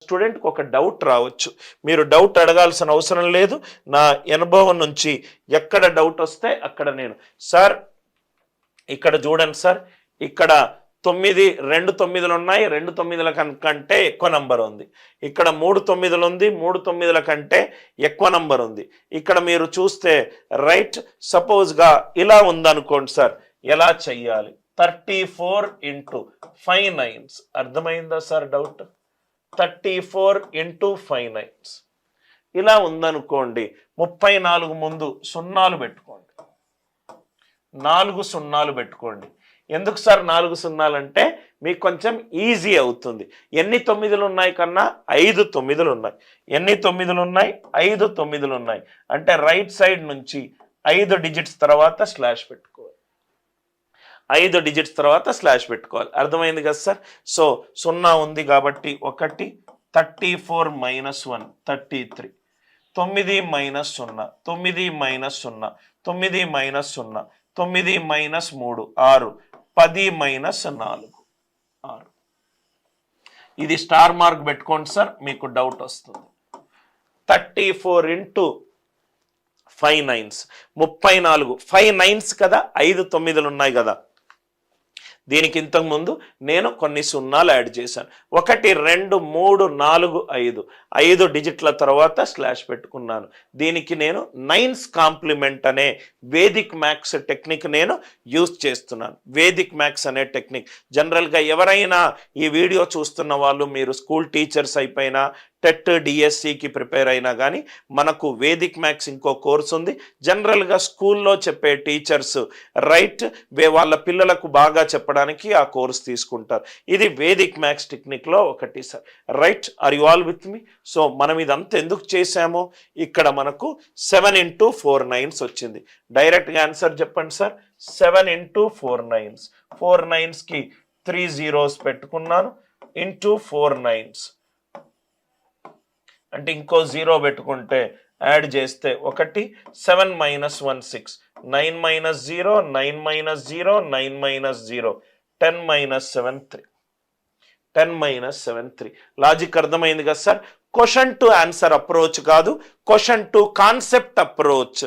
స్టూడెంట్కి ఒక డౌట్ రావచ్చు. మీరు డౌట్ అడగాల్సిన అవసరం లేదు. నా అనుభవం నుంచి ఎక్కడ డౌట్ వస్తే అక్కడ నేను సార్ ఇక్కడ చూడండి సార్, ఇక్కడ 2 9లు ఉన్నాయి, 2 9ల కంటే ఎక్కువ నంబర్ ఉంది. ఇక్కడ 3 9లు ఉంది, 3 9ల కంటే ఎక్కువ నంబర్ ఉంది. ఇక్కడ మీరు చూస్తే రైట్ సపోజ్గా ఇలా ఉందనుకోండి సార్, ఎలా చెయ్యాలి? 34 × 5 9s. అర్థమైందా సార్ డౌట్? 34 × 5 9s ఇలా ఉందనుకోండి. 34 ముందు సున్నాలు పెట్టుకోండి, 4 సున్నాలు పెట్టుకోండి. ఎందుకు సార్ 4 సున్నాలు అంటే మీకు కొంచెం ఈజీ అవుతుంది. ఎన్ని 9లు ఉన్నాయి కన్నా 5 9లు ఉన్నాయి. ఎన్ని 9లు ఉన్నాయి? 5 9లు ఉన్నాయి. అంటే రైట్ సైడ్ నుంచి 5 డిజిట్స్ తర్వాత స్లాష్ పెట్టుకోవాలి. 5 డిజిట్స్ తర్వాత స్లాష్ పెట్టుకోవాలి. అర్థమైంది కదా సార్? సో 0 ఉంది కాబట్టి 1, 34 - 1 33, 9 - 0 9 - 0, 9 - 0 9 - 3 6, 10 - 4 6. ఇది స్టార్ మార్క్ పెట్టుకోండి సార్, మీకు డౌట్ వస్తుంది. 34 × 5 9s 34. 5 9s కదా, 5 9లు ఉన్నాయి కదా. దీనికి ఇంతకుముందు నేను కొన్ని సున్నాలు యాడ్ చేశాను. 1 2 3 4 5 5 డిజిట్ల తర్వాత స్లాష్ పెట్టుకున్నాను. దీనికి నేను 9s కాంప్లిమెంట్ అనే వేదిక్ మ్యాథ్స్ టెక్నిక్ నేను యూజ్ చేస్తున్నాను. వేదిక్ మ్యాథ్స్ అనే టెక్నిక్ జనరల్గా ఎవరైనా ఈ వీడియో చూస్తున్న వాళ్ళు, మీరు స్కూల్ టీచర్స్ అయిపోయినా, టెట్ డిఎస్సికి ప్రిపేర్ అయినా కానీ మనకు వేదిక్ మ్యాథ్స్ ఇంకో కోర్స్ ఉంది. జనరల్గా స్కూల్లో చెప్పే టీచర్స్ రైట్ వాళ్ళ పిల్లలకు బాగా చెప్పడానికి ఆ కోర్స్ తీసుకుంటారు. ఇది వేదిక్ మ్యాథ్స్ టెక్నిక్లో ఒకటి sir. Right, are you all with me? So మనం ఇదంతా ఎందుకు చేసామో, ఇక్కడ మనకు 7 × 4 9s వచ్చింది. డైరెక్ట్గా ఆన్సర్ చెప్పండి సార్. 7 × 4 9s. 4 9స్కి 3 zeros పెట్టుకున్నాను ఇంటూ 4 9s. అంటే ఇంకో 0 పెట్టుకుంటే యాడ్ చేస్తే 1 7 - 1 6, 9 - 0 9 - 0 9 - 0 10 - 7 3, 10 - 7 3. లాజిక్ అర్థమైంది కదా sir? Question to answer approach కాదు, క్వశ్చన్ టు కాన్సెప్ట్ అప్రోచ్.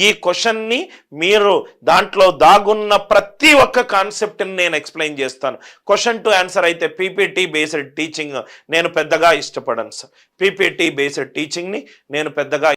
ఈ క్వశ్చన్ని మీరు దాంట్లో దాగున్న ప్రతి ఒక్క కాన్సెప్ట్ని నేను ఎక్స్ప్లెయిన్ చేస్తాను. క్వశ్చన్ టు ఆన్సర్ అయితే పీపీటీ బేస్డ్ టీచింగ్ నేను పెద్దగా ఇష్టపడను సార్. పీపీటీ బేస్డ్ టీచింగ్ని నేను పెద్దగా